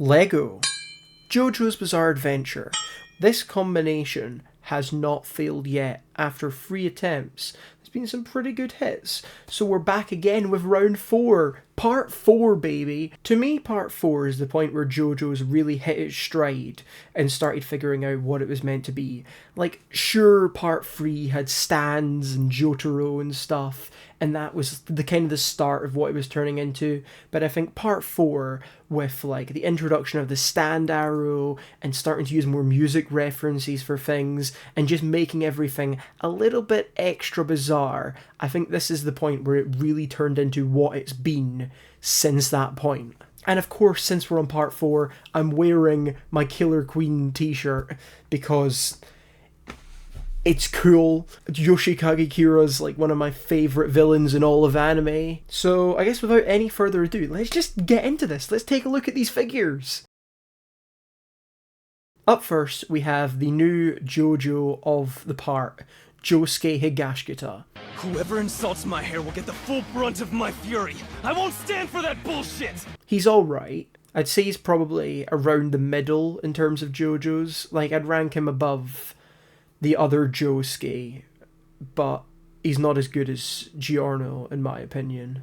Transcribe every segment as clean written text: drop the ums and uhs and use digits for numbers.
Lego. JoJo's Bizarre Adventure. This combination has not failed yet. After 3 attempts, there's been some pretty good hits. So we're back again with round 4. Part 4, baby. To me, part 4 is the point where JoJo's really hit its stride and started figuring out what it was meant to be. Like, sure, part 3 had stands and Jotaro and stuff, and that was the kind of the start of what it was turning into. But I think part 4, with like the introduction of the stand arrow and starting to use more music references for things and just making everything a little bit extra bizarre, I think this is the point where it really turned into what it's been since that point. And of course, since we're on part 4, I'm wearing my Killer Queen t-shirt because it's cool. Yoshikage Kira's like one of my favourite villains in all of anime. So I guess without any further ado, let's just get into this. Let's take a look at these figures. Up first, we have the new JoJo of the part, Josuke Higashikata. Whoever insults my hair will get the full brunt of my fury. I won't stand for that bullshit! He's alright. I'd say he's probably around the middle in terms of JoJo's. Like, I'd rank him above the other Josuke, but he's not as good as Giorno, in my opinion.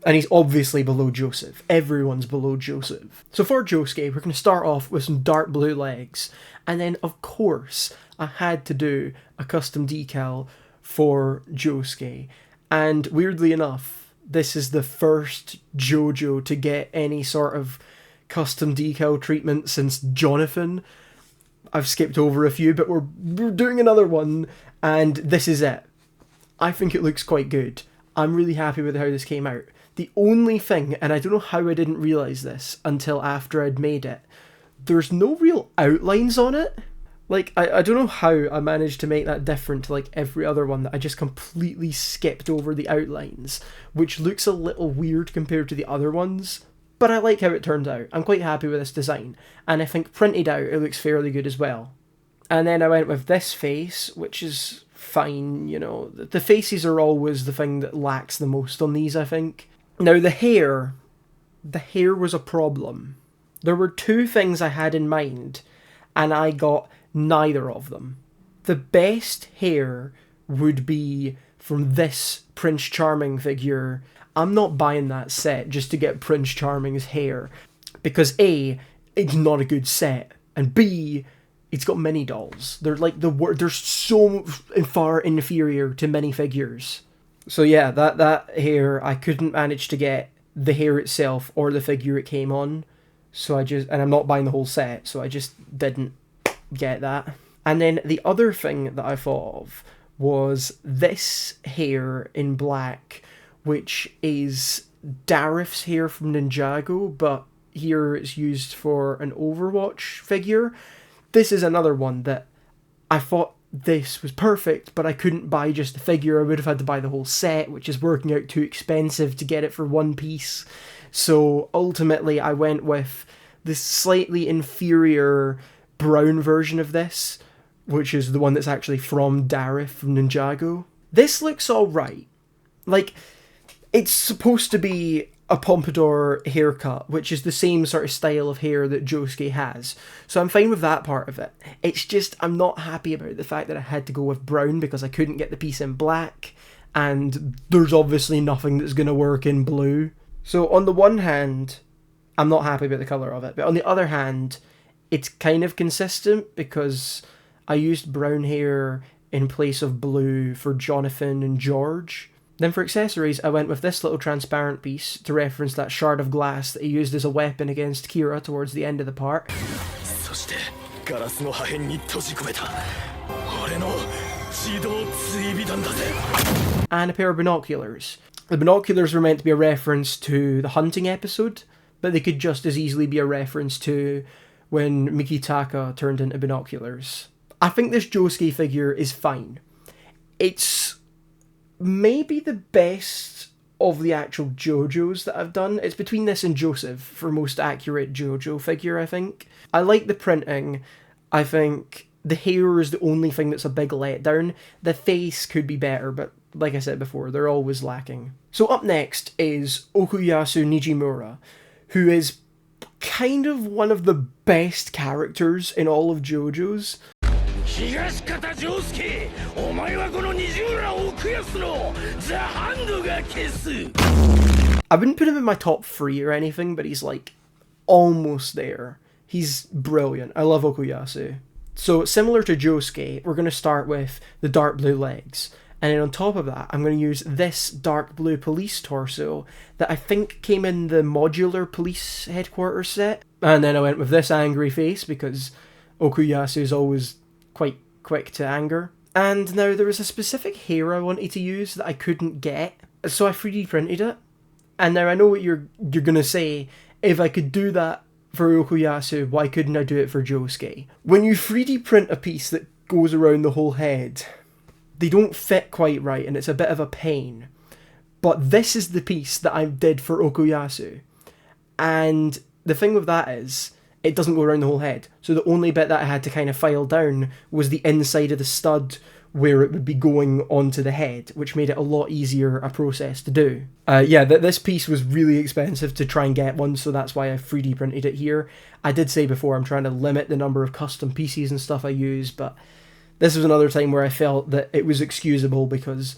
And he's obviously below Joseph. Everyone's below Joseph. So for Josuke, we're going to start off with some dark blue legs. And then, of course, I had to do a custom decal for Josuke. And weirdly enough, this is the first JoJo to get any sort of custom decal treatment since Jonathan. I've skipped over a few, but we're doing another one, and this is it. I think it looks quite good. I'm really happy with how this came out. The only thing, and I don't know how I didn't realise this until after I'd made it, there's no real outlines on it. Like, I don't know how I managed to make that different to like every other one, that I just completely skipped over the outlines, which looks a little weird compared to the other ones. But I like how it turned out. I'm quite happy with this design, and I think printed out it looks fairly good as well. And then I went with this face, which is fine, you know. The faces are always the thing that lacks the most on these, I think. Now the hair was a problem. There were 2 things I had in mind, and I got neither of them. The best hair would be from this Prince Charming figure. I'm not buying that set just to get Prince Charming's hair, because A, it's not a good set, and B, it's got mini dolls. They're like they're so far inferior to minifigures. So yeah, that hair, I couldn't manage to get the hair itself or the figure it came on. So and I'm not buying the whole set, so I just didn't get that. And then the other thing that I thought of was this hair in black, which is Dareth's hair from Ninjago, but here it's used for an Overwatch figure. This is another one that I thought this was perfect, but I couldn't buy just the figure. I would have had to buy the whole set, which is working out too expensive to get it for one piece. So ultimately I went with this slightly inferior brown version of this, which is the one that's actually from Dareth from Ninjago. This looks alright. Like, it's supposed to be a pompadour haircut, which is the same sort of style of hair that Josuke has. So I'm fine with that part of it. It's just, I'm not happy about the fact that I had to go with brown because I couldn't get the piece in black, and there's obviously nothing that's going to work in blue. So on the one hand, I'm not happy about the colour of it, but on the other hand, it's kind of consistent because I used brown hair in place of blue for Jonathan and George. Then for accessories, I went with this little transparent piece to reference that shard of glass that he used as a weapon against Kira towards the end of the part. And a pair of binoculars. The binoculars were meant to be a reference to the hunting episode, but they could just as easily be a reference to when Mikitaka turned into binoculars. I think this Josuke figure is fine. It's maybe the best of the actual JoJo's that I've done. It's between this and Joseph for most accurate JoJo figure, I think. I like the printing. I think the hair is the only thing that's a big letdown. The face could be better, but like I said before, they're always lacking. So up next is Okuyasu Nijimura, who is kind of one of the best characters in all of JoJo's. I wouldn't put him in my top 3 or anything, but he's like almost there. He's brilliant. I love Okuyasu. So similar to Josuke, we're going to start with the dark blue legs. And then on top of that, I'm going to use this dark blue police torso that I think came in the modular police headquarters set. And then I went with this angry face because Okuyasu is always quite quick to anger. And now there was a specific hair I wanted to use that I couldn't get, so I 3D printed it. And now I know what you're going to say. If I could do that for Okuyasu, why couldn't I do it for Josuke? When you 3D print a piece that goes around the whole head, they don't fit quite right and it's a bit of a pain. But this is the piece that I did for Okuyasu. And the thing with that is, it doesn't go around the whole head. So the only bit that I had to kind of file down was the inside of the stud where it would be going onto the head, which made it a lot easier a process to do. This piece was really expensive to try and get one, so that's why I 3D printed it here. I did say before I'm trying to limit the number of custom pieces and stuff I use, but this was another time where I felt that it was excusable because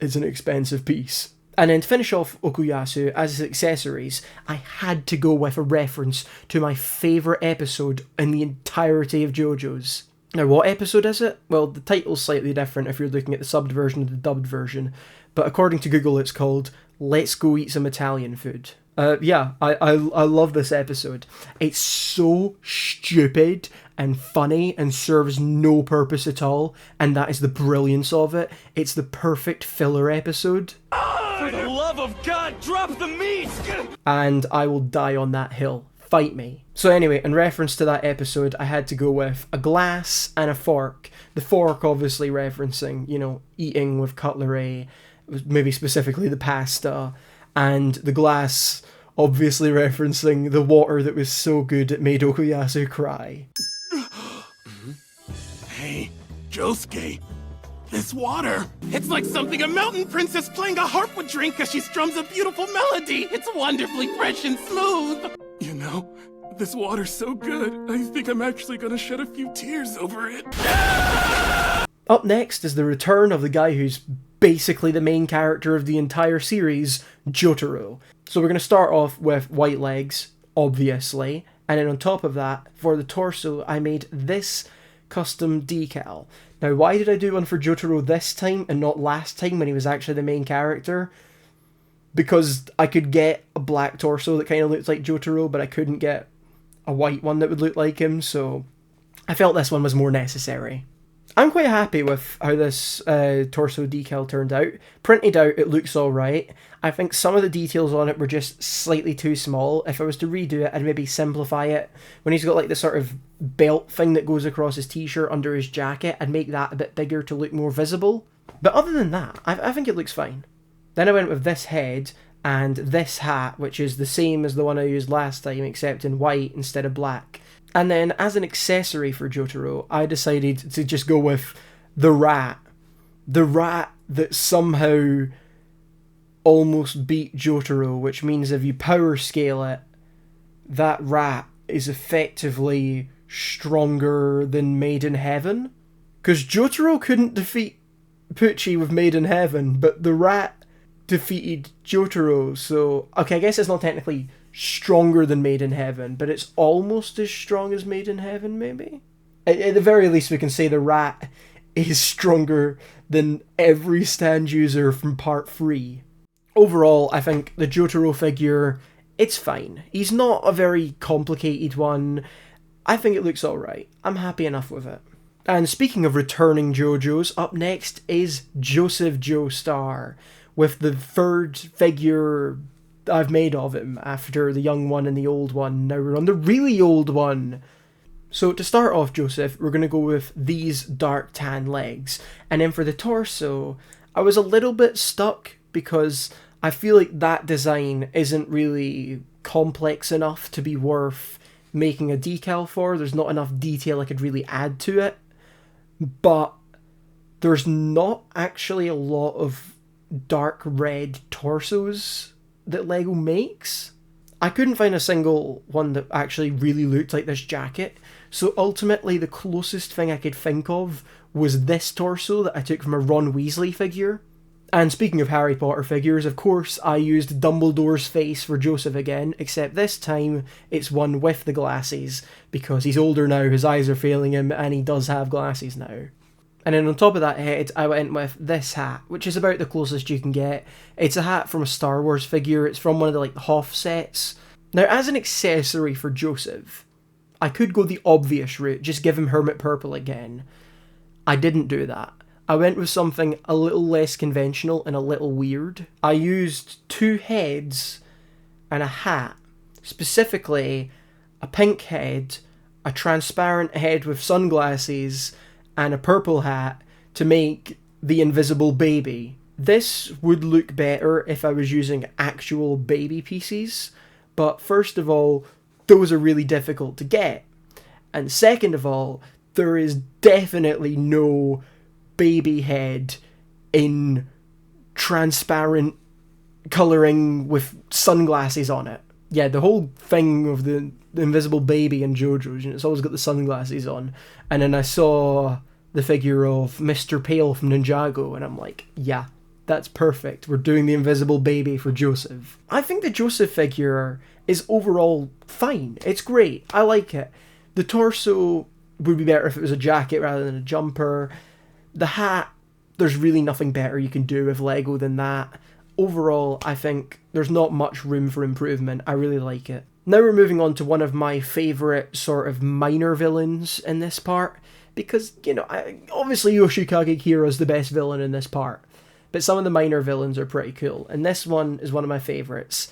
it's an expensive piece. And then to finish off Okuyasu as his accessories, I had to go with a reference to my favourite episode in the entirety of JoJo's. Now, what episode is it? Well, the title's slightly different if you're looking at the subbed version or the dubbed version, but according to Google it's called Let's Go Eat Some Italian Food. I love this episode. It's so stupid and funny and serves no purpose at all, and that is the brilliance of it. It's the perfect filler episode. For the love of God, drop the meat! And I will die on that hill. Fight me. So anyway, in reference to that episode, I had to go with a glass and a fork. The fork obviously referencing, eating with cutlery, maybe specifically the pasta, and the glass obviously referencing the water that was so good it made Okuyasu cry. Hey, Josuke, this water, it's like something a mountain princess playing a harp would drink as she strums a beautiful melody. It's wonderfully fresh and smooth. You know, this water's so good, I think I'm actually gonna shed a few tears over it. Up next is the return of the guy who's basically the main character of the entire series, Jotaro. So we're going to start off with white legs, obviously, and then on top of that, for the torso, I made this custom decal. Now, why did I do one for Jotaro this time and not last time when he was actually the main character? Because I could get a black torso that kind of looked like Jotaro, but I couldn't get a white one that would look like him, so I felt this one was more necessary. I'm quite happy with how this torso decal turned out. Printed out, it looks alright. I think some of the details on it were just slightly too small. If I was to redo it, I'd maybe simplify it. When he's got like the sort of belt thing that goes across his t-shirt under his jacket, I'd make that a bit bigger to look more visible. But other than that, I think it looks fine. Then I went with this head and this hat, which is the same as the one I used last time, except in white instead of black. And then, as an accessory for Jotaro, I decided to just go with the rat. The rat that somehow almost beat Jotaro, which means if you power scale it, that rat is effectively stronger than Made in Heaven. Because Jotaro couldn't defeat Pucci with Made in Heaven, but the rat defeated Jotaro, so... Okay, I guess it's not technically stronger than Made in Heaven, but it's almost as strong as Made in Heaven, maybe? At the very least, we can say the rat is stronger than every stand user from Part 3. Overall, I think the Jotaro figure, it's fine. He's not a very complicated one. I think it looks alright. I'm happy enough with it. And speaking of returning JoJo's, up next is Joseph Joestar, with the third figure I've made of him after the young one and the old one. Now we're on the really old one. So to start off Joseph, we're going to go with these dark tan legs. And then for the torso, I was a little bit stuck because I feel like that design isn't really complex enough to be worth making a decal for. There's not enough detail I could really add to it. But there's not actually a lot of dark red torsos that LEGO makes. I couldn't find a single one that actually really looked like this jacket, so ultimately the closest thing I could think of was this torso that I took from a Ron Weasley figure. And speaking of Harry Potter figures, of course I used Dumbledore's face for Joseph again, except this time it's one with the glasses, because he's older now, his eyes are failing him, and he does have glasses now. And then on top of that head, I went with this hat, which is about the closest you can get. It's a hat from a Star Wars figure, it's from one of the Hoth sets. Now, as an accessory for Joseph, I could go the obvious route, just give him Hermit Purple again. I didn't do that. I went with something a little less conventional and a little weird. I used 2 heads and a hat. Specifically, a pink head, a transparent head with sunglasses, and a purple hat to make the invisible baby. This would look better if I was using actual baby pieces, but first of all, those are really difficult to get. And second of all, there is definitely no baby head in transparent colouring with sunglasses on it. Yeah, the whole thing of the invisible baby in JoJo's, it's always got the sunglasses on. And then I saw the figure of Mr. Pale from Ninjago, and I'm like, yeah, that's perfect. We're doing the invisible baby for Joseph. I think the Joseph figure is overall fine. It's great. I like it. The torso would be better if it was a jacket rather than a jumper. The hat, there's really nothing better you can do with Lego than that. Overall, I think there's not much room for improvement. I really like it. Now we're moving on to one of my favourite sort of minor villains in this part. Because, obviously Yoshikage Kira's the best villain in this part. But some of the minor villains are pretty cool. And this one is one of my favourites.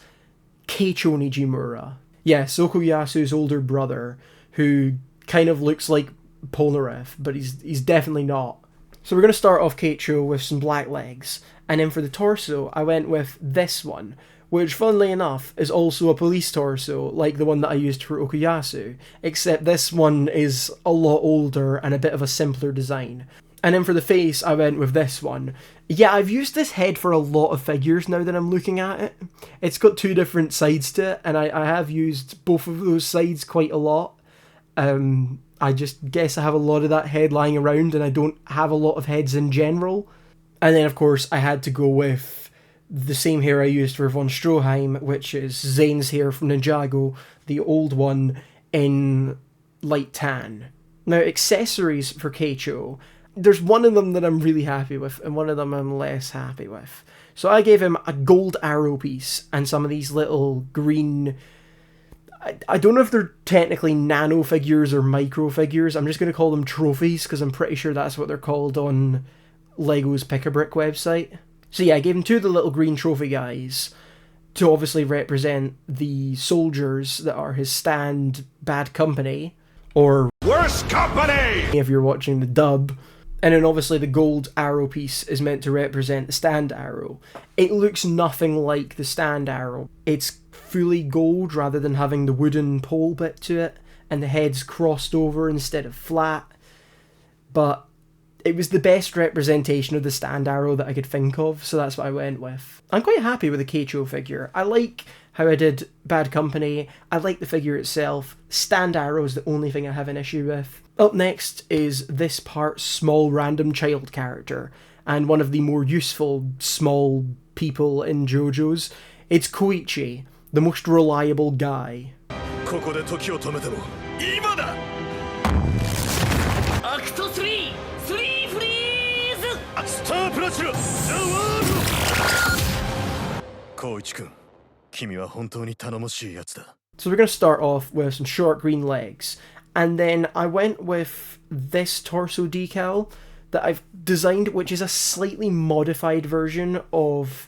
Keicho Nijimura. Yeah, Sokoyasu's older brother, who kind of looks like Polnareff, but he's definitely not. So we're going to start off Keicho with some black legs, and then for the torso, I went with this one, which funnily enough is also a police torso, like the one that I used for Okuyasu, except this one is a lot older and a bit of a simpler design. And then for the face, I went with this one. Yeah, I've used this head for a lot of figures now that I'm looking at it. It's got 2 different sides to it, and I have used both of those sides quite a lot. I just guess I have a lot of that head lying around, and I don't have a lot of heads in general. And then, of course, I had to go with the same hair I used for von Stroheim, which is Zane's hair from Ninjago, the old one in light tan. Now, accessories for Keicho, there's one of them that I'm really happy with, and one of them I'm less happy with. So I gave him a gold arrow piece, and some of these little green... I don't know if they're technically nano figures or micro figures. I'm just going to call them trophies, because I'm pretty sure that's what they're called on Lego's Pick-a-Brick website. So yeah, I gave him 2 of the little green trophy guys to obviously represent the soldiers that are his stand Bad Company, or Worst Company if you're watching the dub. And then obviously the gold arrow piece is meant to represent the stand arrow. It looks nothing like the stand arrow. It's fully gold rather than having the wooden pole bit to it, and the head's crossed over instead of flat. But it was the best representation of the stand arrow that I could think of, so that's what I went with. I'm quite happy with the Keicho figure. I like how I did Bad Company, I like the figure itself. Stand arrow is the only thing I have an issue with. Up next is this part's small random child character, and one of the more useful small people in JoJo's. It's Koichi, the most reliable guy. So we're going to start off with some short green legs, and then I went with this torso decal that I've designed, which is a slightly modified version of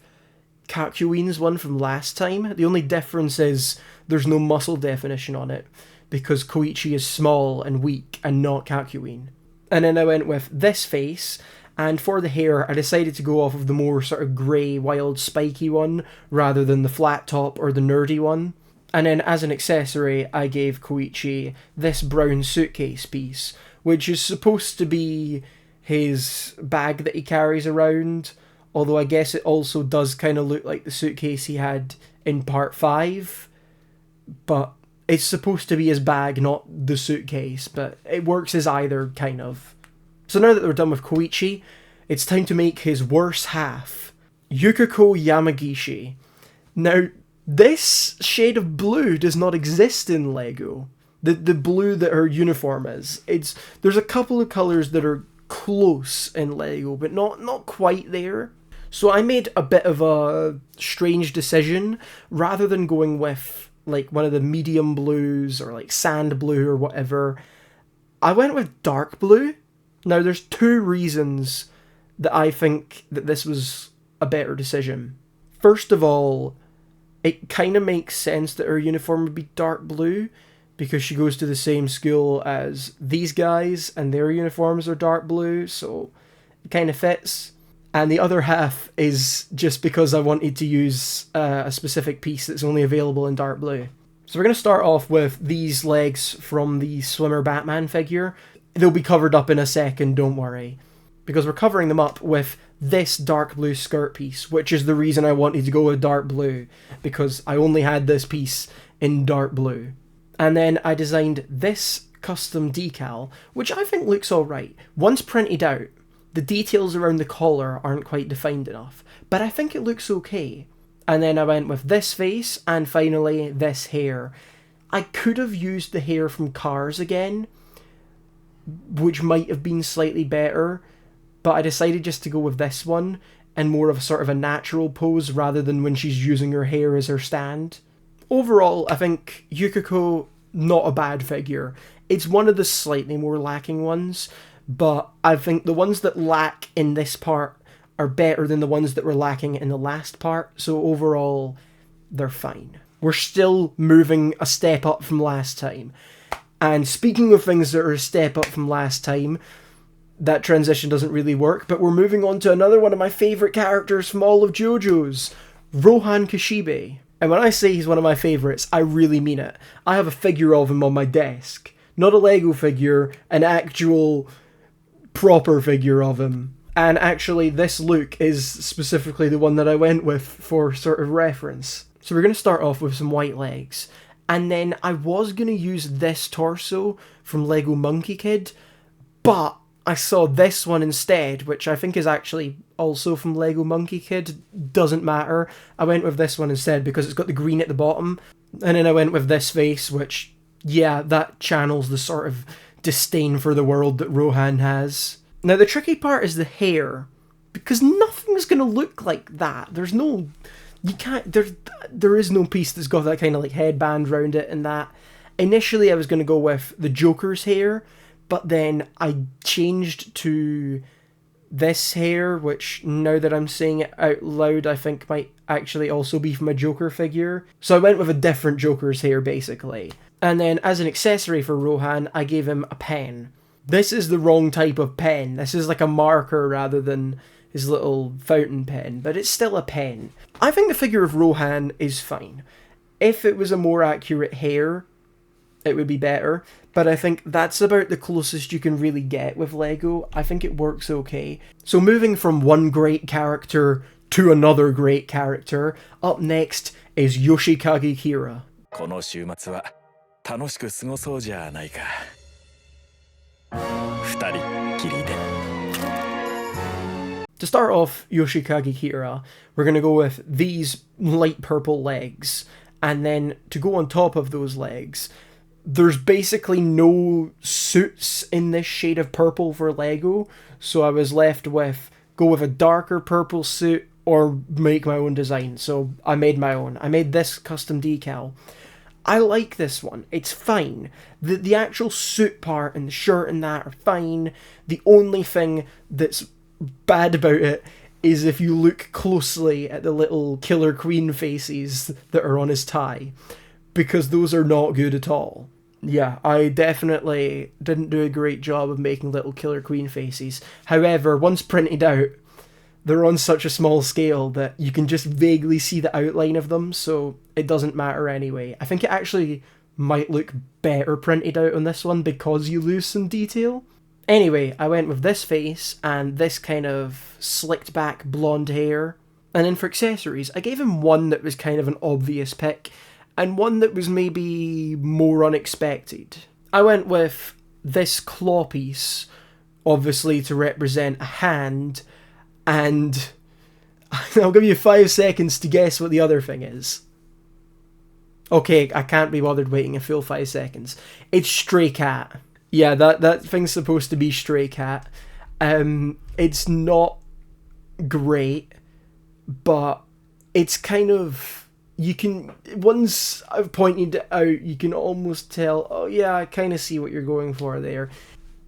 Kakyoin's one from last time. The only difference is there's no muscle definition on it, because Koichi is small and weak and not Kakyoin. And then I went with this face, and for the hair I decided to go off of the more sort of grey, wild, spiky one rather than the flat top or the nerdy one. And then as an accessory I gave Koichi this brown suitcase piece, which is supposed to be his bag that he carries around, although I guess it also does kind of look like the suitcase he had in part 5. but it's supposed to be his bag, not the suitcase, but it works as either, kind of. So now that we're done with Koichi, it's time to make his worse half, Yukiko Yamagishi. Now, this shade of blue does not exist in LEGO. The blue that her uniform is. There's a couple of colours that are close in LEGO, but not quite there. So I made a bit of a strange decision. Rather than going with like one of the medium blues or like sand blue or whatever, I went with dark blue. Now there's two reasons that I think that this was a better decision. First of all, it kind of makes sense that her uniform would be dark blue, because she goes to the same school as these guys, and their uniforms are dark blue, so it kind of fits. And the other half is just because I wanted to use a specific piece that's only available in dark blue. So we're going to start off with these legs from the Swimmer Batman figure. They'll be covered up in a second, don't worry. Because we're covering them up with this dark blue skirt piece, which is the reason I wanted to go with dark blue, because I only had this piece in dark blue. And then I designed this custom decal, which I think looks alright. Once printed out, the details around the collar aren't quite defined enough, but I think it looks okay. And then I went with this face, and finally this hair. I could have used the hair from Cars again, which might have been slightly better, but I decided just to go with this one, and more of a sort of a natural pose rather than when she's using her hair as her stand. Overall, I think Yukiko, not a bad figure. It's one of the slightly more lacking ones, but I think the ones that lack in this part are better than the ones that were lacking in the last part, so overall, they're fine. We're still moving a step up from last time. And speaking of things that are a step up from last time, that transition doesn't really work, but we're moving on to another one of my favourite characters from all of JoJo's, Rohan Kishibe. And when I say he's one of my favourites, I really mean it. I have a figure of him on my desk. Not a Lego figure, an actual proper figure of him. And actually, this look is specifically the one that I went with for sort of reference. So we're going to start off with some white legs. And then I was going to use this torso from Lego Monkey Kid, but I saw this one instead, which I think is actually also from Lego Monkey Kid. Doesn't matter. I went with this one instead because it's got the green at the bottom. And then I went with this face, which, yeah, that channels the sort of disdain for the world that Rohan has. Now, the tricky part is the hair, because nothing's going to look like that. There's no... You can't... There is no piece that's got that kind of, like, headband around it and that. Initially, I was going to go with the Joker's hair, but then I changed to this hair, which, now that I'm saying it out loud, I think might actually also be from a Joker figure. So I went with a different Joker's hair, basically. And then, as an accessory for Rohan, I gave him a pen. This is the wrong type of pen. This is like a marker rather than his little fountain pen, but it's still a pen. I think the figure of Rohan is fine. If it was a more accurate hair, it would be better, but I think that's about the closest you can really get with Lego. I think it works okay. So moving from one great character to another great character, up next is Yoshikage Kira. この週末は楽しく過ごそうじゃないか。二人きりで。To start off Yoshikage Kira, we're going to go with these light purple legs, and then to go on top of those legs, there's basically no suits in this shade of purple for Lego, so I was left with go with a darker purple suit or make my own design. So I made my own. I made this custom decal. I like this one. It's fine. The actual suit part and the shirt and that are fine. The only thing that's bad about it is if you look closely at the little Killer Queen faces that are on his tie, because those are not good at all. Yeah, I definitely didn't do a great job of making little Killer Queen faces. However, once printed out, they're on such a small scale that you can just vaguely see the outline of them, so it doesn't matter anyway. I think it actually might look better printed out on this one because you lose some detail. Anyway, I went with this face and this kind of slicked back blonde hair. And then for accessories, I gave him one that was kind of an obvious pick, and one that was maybe more unexpected. I went with this claw piece, obviously to represent a hand, and I'll give you 5 seconds to guess what the other thing is. Okay, I can't be bothered waiting a full 5 seconds. It's Stray Cat. Yeah, that thing's supposed to be Stray Cat. It's not great, but it's kind of, you can, once I've pointed it out, you can almost tell, oh yeah, I kind of see what you're going for there.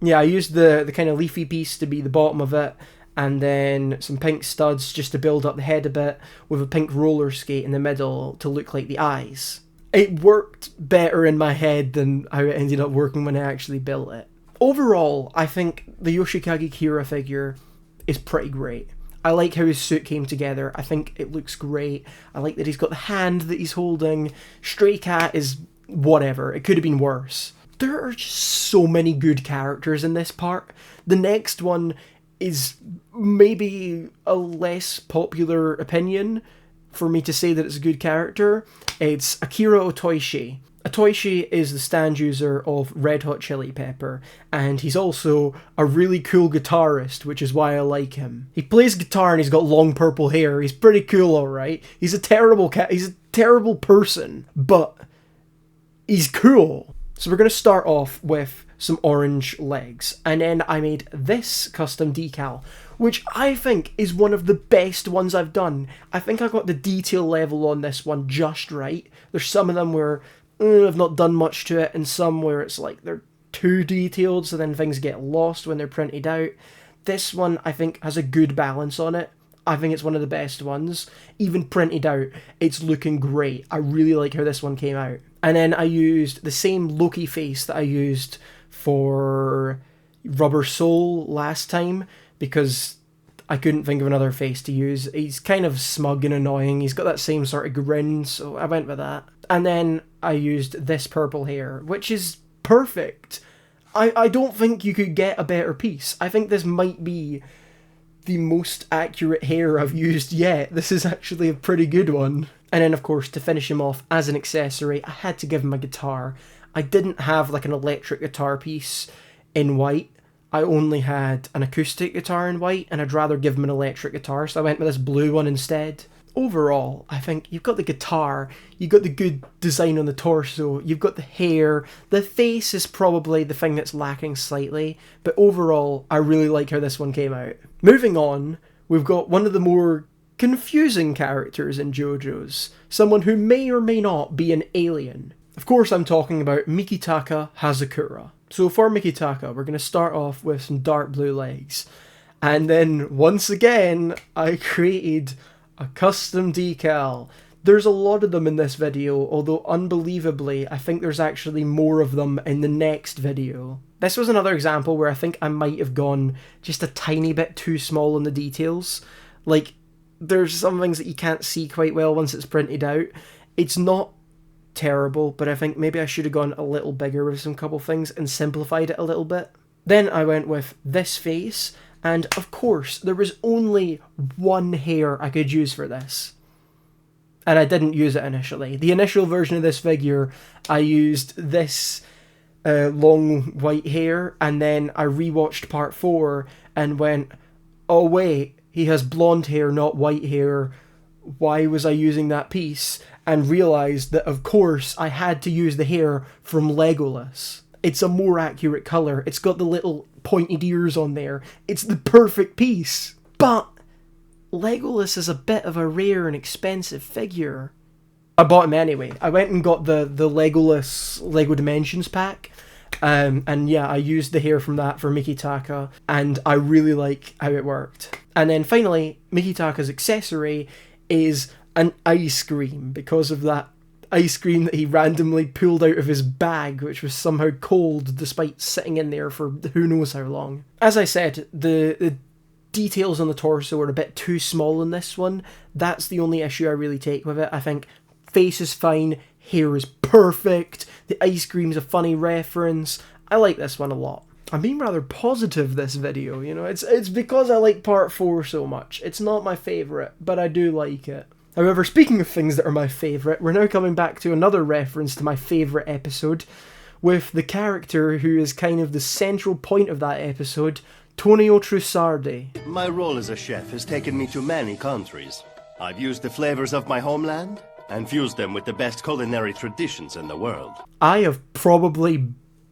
Yeah, I used the kind of leafy piece to be the bottom of it, and then some pink studs just to build up the head a bit, with a pink roller skate in the middle to look like the eyes. It worked better in my head than how it ended up working when I actually built it. Overall, I think the Yoshikage Kira figure is pretty great. I like how his suit came together. I think it looks great. I like that he's got the hand that he's holding. Stray Cat is whatever. It could have been worse. There are just so many good characters in this part. The next one is maybe a less popular opinion for me to say that it's a good character. It's Akira Otoishi. Otoishi is the stand user of Red Hot Chili Pepper, and he's also a really cool guitarist, which is why I like him. He plays guitar and he's got long purple hair. He's pretty cool, alright. He's a terrible person, but he's cool. So we're going to start off with some orange legs, and then I made this custom decal, which I think is one of the best ones I've done. I think I got the detail level on this one just right. There's some of them where I've not done much to it, and some where it's like they're too detailed, so then things get lost when they're printed out. This one, I think, has a good balance on it. I think it's one of the best ones. Even printed out, it's looking great. I really like how this one came out. And then I used the same Loki face that I used for Rubber Soul last time, because I couldn't think of another face to use. He's kind of smug and annoying. He's got that same sort of grin, so I went with that. And then I used this purple hair, which is perfect. I don't think you could get a better piece. I think this might be the most accurate hair I've used yet. This is actually a pretty good one. And then, of course, to finish him off as an accessory, I had to give him a guitar. I didn't have like an electric guitar piece in white. I only had an acoustic guitar in white, and I'd rather give him an electric guitar, so I went with this blue one instead. Overall, I think you've got the guitar, you've got the good design on the torso, you've got the hair, the face is probably the thing that's lacking slightly, but overall, I really like how this one came out. Moving on, we've got one of the more confusing characters in JoJo's, someone who may or may not be an alien. Of course, I'm talking about Mikitaka Hazakura. So for Mikitaka, we're going to start off with some dark blue legs. And then, once again, I created a custom decal. There's a lot of them in this video, although unbelievably, I think there's actually more of them in the next video. This was another example where I think I might have gone just a tiny bit too small on the details. Like, there's some things that you can't see quite well once it's printed out. It's not terrible, but I think maybe I should have gone a little bigger with some couple things and simplified it a little bit. Then I went with this face, and of course there was only one hair I could use for this, and I didn't use it initially. The initial version of this figure, I used this long white hair, and then I rewatched part 4 and went, oh wait, he has blonde hair, not white hair. Why was I using that piece? And realised that, of course, I had to use the hair from Legolas. It's a more accurate colour. It's got the little pointed ears on there. It's the perfect piece. But Legolas is a bit of a rare and expensive figure. I bought him anyway. I went and got the Legolas Lego Dimensions pack. And yeah, I used the hair from that for Mikitaka, and I really like how it worked. And then finally, Mikitaka's accessory is an ice cream, because of that ice cream that he randomly pulled out of his bag, which was somehow cold despite sitting in there for who knows how long. As I said, the details on the torso are a bit too small in this one. That's the only issue I really take with it. I think face is fine, hair is perfect, the ice cream's a funny reference. I like this one a lot. I'm being rather positive this video, you know, it's because I like part 4 so much. It's not my favourite, but I do like it. However, speaking of things that are my favourite, we're now coming back to another reference to my favourite episode, with the character who is kind of the central point of that episode, Tonio Trussardi. My role as a chef has taken me to many countries. I've used the flavors of my homeland and fused them with the best culinary traditions in the world. I have probably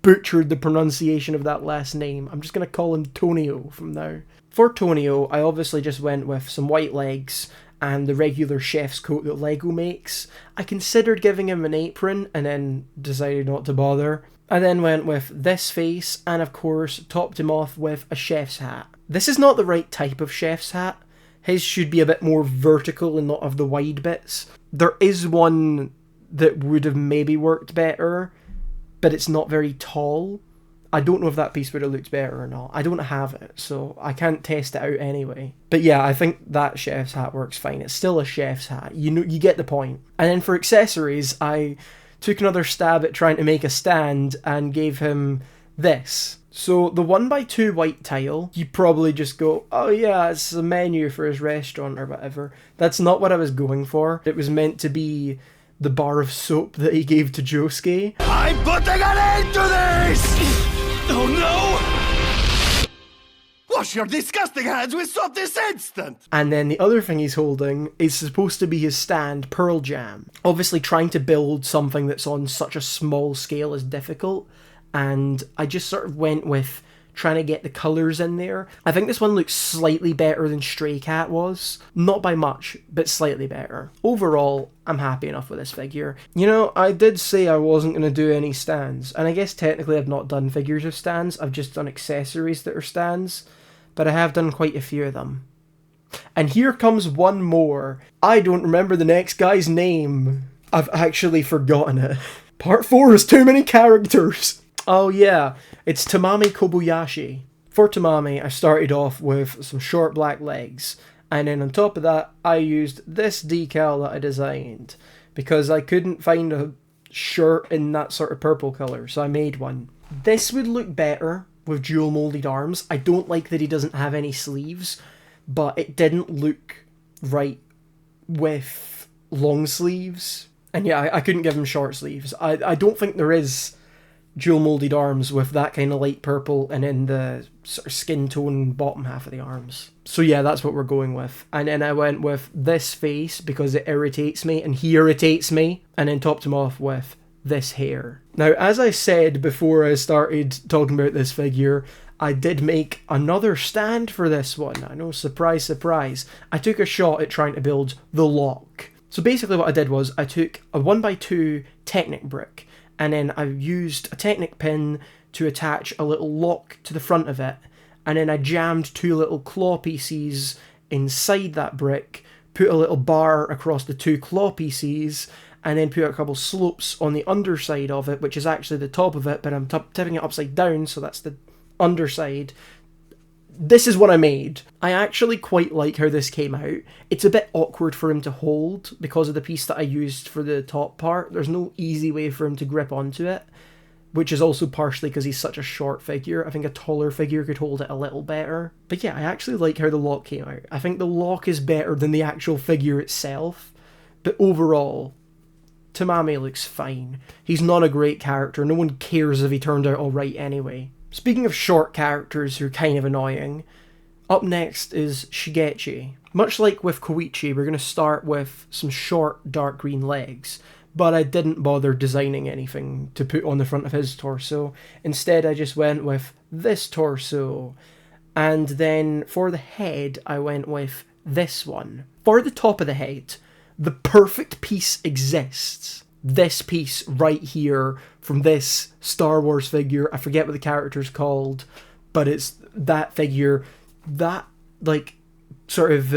butchered the pronunciation of that last name. I'm just going to call him Tonio from now. For Tonio, I obviously just went with some white legs and the regular chef's coat that Lego makes. I considered giving him an apron and then decided not to bother. I then went with this face and of course topped him off with a chef's hat. This is not the right type of chef's hat. His should be a bit more vertical and not have the wide bits. There is one that would have maybe worked better, but it's not very tall. I don't know if that piece would have looked better or not. I don't have it, so I can't test it out anyway. But yeah, I think that chef's hat works fine. It's still a chef's hat. You know, you get the point. And then for accessories, I took another stab at trying to make a stand and gave him this. So the 1x2 white tile, you probably just go, oh yeah, it's a menu for his restaurant or whatever. That's not what I was going for. It was meant to be the bar of soap that he gave to Josuke. I'm putting an end to this! Oh no! Wash your disgusting hands with soap this instant! And then the other thing he's holding is supposed to be his stand, Pearl Jam. Obviously trying to build something that's on such a small scale is difficult, and I just sort of went with trying to get the colours in there. I think this one looks slightly better than Stray Cat was. Not by much, but slightly better. Overall, I'm happy enough with this figure. You know, I did say I wasn't going to do any stands, and I guess technically I've not done figures of stands, I've just done accessories that are stands, but I have done quite a few of them. And here comes one more. I don't remember the next guy's name. I've actually forgotten it. Part 4 is too many characters. Oh yeah, it's Tamami Kobayashi. For Tamami, I started off with some short black legs, and then on top of that, I used this decal that I designed, because I couldn't find a shirt in that sort of purple colour, so I made one. This would look better with dual moulded arms. I don't like that he doesn't have any sleeves, but it didn't look right with long sleeves. And yeah, I couldn't give him short sleeves. I don't think there is dual moulded arms with that kind of light purple and then the sort of skin tone bottom half of the arms. So yeah, that's what we're going with. And then I went with this face because it irritates me and he irritates me, and then topped him off with this hair. Now, as I said before I started talking about this figure, I did make another stand for this one. I know, surprise, surprise. I took a shot at trying to build the lock. So basically what I did was I took a 1x2 Technic brick, and then I used a Technic pin to attach a little lock to the front of it, and then I jammed 2 little claw pieces inside that brick, put a little bar across the 2 claw pieces, and then put a couple slopes on the underside of it, which is actually the top of it, but I'm tipping it upside down, so that's the underside. This is what I made. I actually quite like how this came out. It's a bit awkward for him to hold because of the piece that I used for the top part. There's no easy way for him to grip onto it, which is also partially because he's such a short figure. I think a taller figure could hold it a little better. But yeah, I actually like how the lock came out. I think the lock is better than the actual figure itself, but overall, Tamami looks fine. He's not a great character. No one cares if he turned out alright anyway. Speaking of short characters who are kind of annoying, up next is Shigechi. Much like with Koichi, we're going to start with some short dark green legs, but I didn't bother designing anything to put on the front of his torso. Instead, I just went with this torso. And then for the head, I went with this one. For the top of the head, the perfect piece exists. This piece right here from this Star Wars figure. I forget what the character's called, but it's that figure. That, like, sort of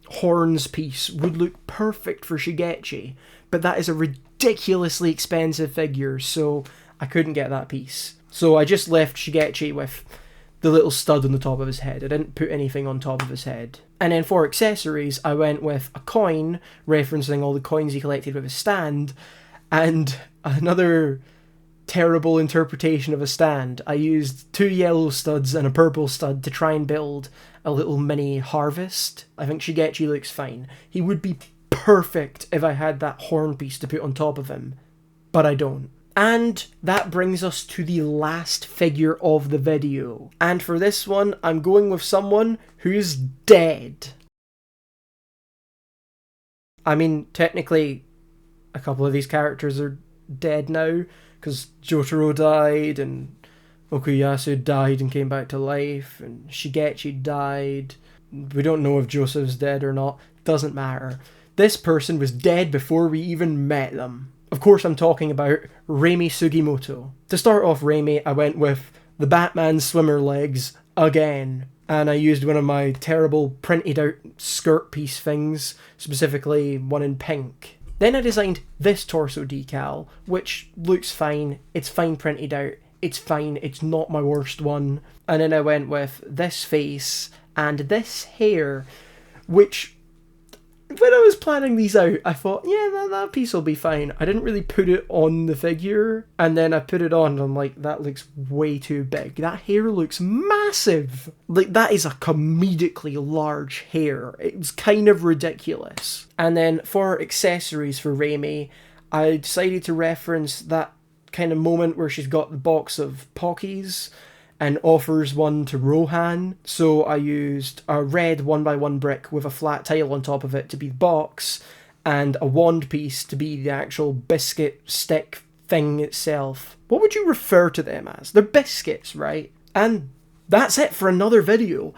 horns piece would look perfect for Shigechi, but that is a ridiculously expensive figure, so I couldn't get that piece. So I just left Shigechi with the little stud on the top of his head. I didn't put anything on top of his head. And then for accessories, I went with a coin, referencing all the coins he collected with his stand, and another terrible interpretation of a stand. I used 2 yellow studs and a purple stud to try and build a little mini harvest. I think Shigechi looks fine. He would be perfect if I had that horn piece to put on top of him, but I don't. And that brings us to the last figure of the video. And for this one, I'm going with someone who's dead. I mean, technically, a couple of these characters are dead now, because Jotaro died, and Okuyasu died and came back to life, and Shigechi died. We don't know if Joseph's dead or not. Doesn't matter. This person was dead before we even met them. Of course, I'm talking about Reimi Sugimoto. To start off Reimi, I went with the Batman swimmer legs again. And I used one of my terrible printed out skirt piece things, specifically one in pink. Then I designed this torso decal, which looks fine. It's fine printed out. It's fine. It's not my worst one. And then I went with this face and this hair, which, when I was planning these out, I thought, yeah, that piece will be fine. I didn't really put it on the figure, and then I put it on and I'm like, that looks way too big. That hair looks massive. Like, that is a comedically large hair. It's kind of ridiculous. And then for accessories for Reimi, I decided to reference that kind of moment where she's got the box of Pockies and offers one to Rohan. So I used a red 1x1 brick with a flat tile on top of it to be the box, and a wand piece to be the actual biscuit stick thing itself. What would you refer to them as? They're biscuits, right? And that's it for another video.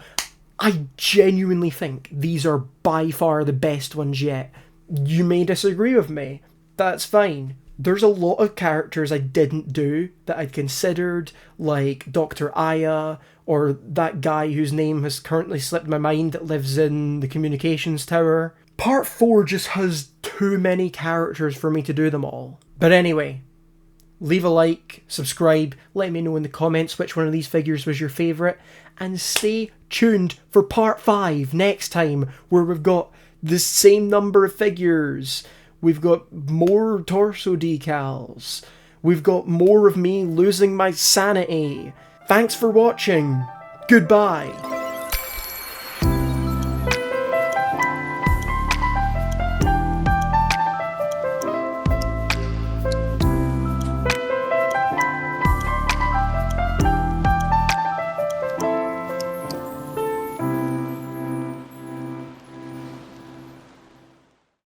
I genuinely think these are by far the best ones yet. You may disagree with me. That's fine. There's a lot of characters I didn't do that I'd considered, like Dr. Aya, or that guy whose name has currently slipped my mind that lives in the communications tower. Part 4 just has too many characters for me to do them all. But anyway, leave a like, subscribe, let me know in the comments which one of these figures was your favourite, and stay tuned for part 5 next time, where we've got the same number of figures. We've got more torso decals. We've got more of me losing my sanity. Thanks for watching. Goodbye.